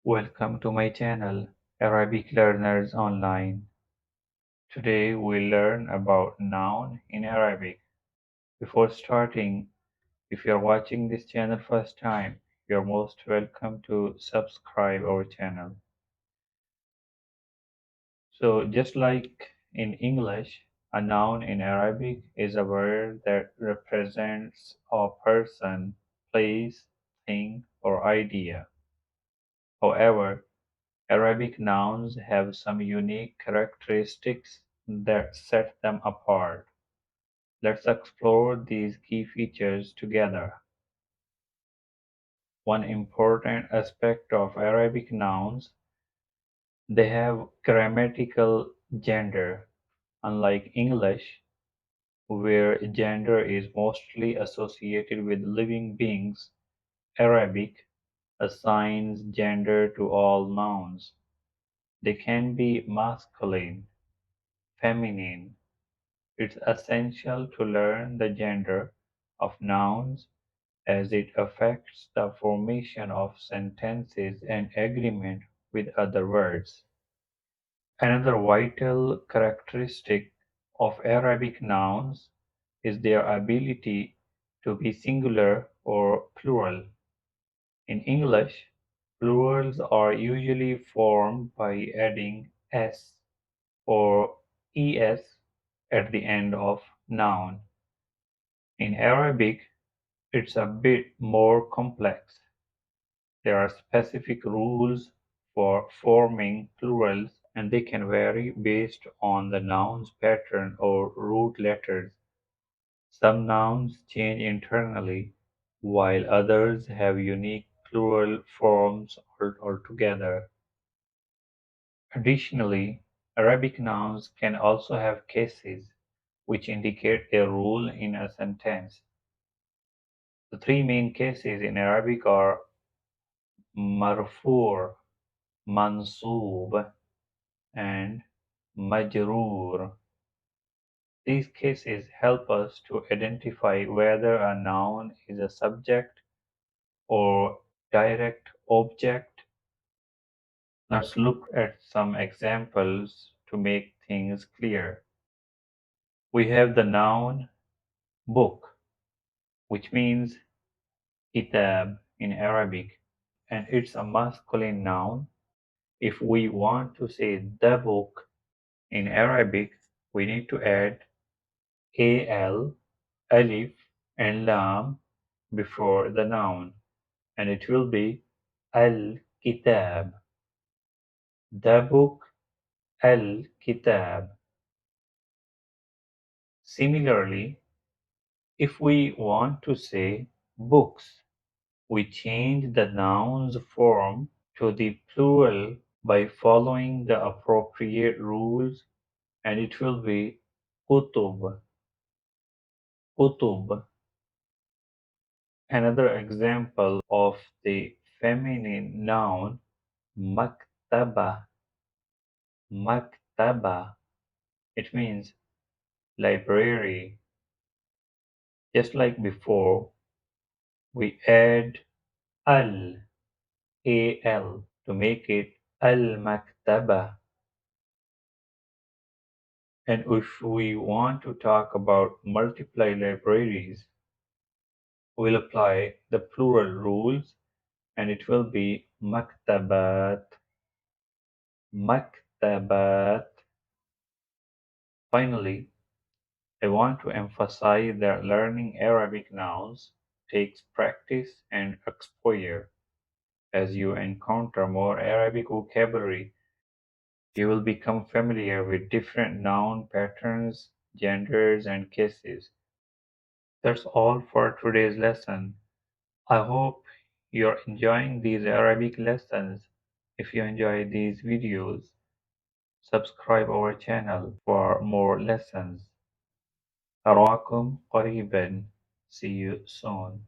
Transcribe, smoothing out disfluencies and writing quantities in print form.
Welcome to my channel, Arabic Learners Online. Today we'll learn about noun in Arabic. Before starting, if you're watching this channel first time, you're most welcome to subscribe our channel. So just like in English, a noun in Arabic is a word that represents a person, place, thing, or idea. However, Arabic nouns have some unique characteristics that set them apart. Let's explore these key features together. One important aspect of Arabic nouns, they have grammatical gender. Unlike English, where gender is mostly associated with living beings, Arabic assigns gender to all nouns. They can be masculine, feminine. It's essential to learn the gender of nouns as it affects the formation of sentences and agreement with other words. Another vital characteristic of Arabic nouns is their ability to be singular or plural. In English, plurals are usually formed by adding "s" or "es" at the end of noun. In Arabic, it's a bit more complex. There are specific rules for forming plurals, and they can vary based on the noun's pattern or root letters. Some nouns change internally, while others have unique plural forms altogether. Additionally, Arabic nouns can also have cases, which indicate a rule in a sentence. The three main cases in Arabic are marfu', mansoob, and majroor. These cases help us to identify whether a noun is a subject or direct object. Let's look at some examples to make things clear. We have the noun book, which means kitab in Arabic, and it's a masculine noun. If we want to say the book in Arabic, we need to add al, alif, and lam before the noun, and it will be al-kitab. The book, al-kitab. Similarly, if we want to say books, we change the noun's form to the plural by following the appropriate rules, and it will be kutub. Kutub. Another example of the feminine noun maktaba. Maktaba. It means library. Just like before, we add al, al to make it al-maktaba. And if we want to talk about multiply libraries, we'll apply the plural rules, and it will be maktabat. Maktabat. Finally, I want to emphasize that learning Arabic nouns takes practice and exposure. As you encounter more Arabic vocabulary, you will become familiar with different noun patterns, genders, and cases. That's all for today's lesson. I hope you're enjoying these Arabic lessons. If you enjoy these videos, subscribe our channel for more lessons. أراكم قريبا. See you soon.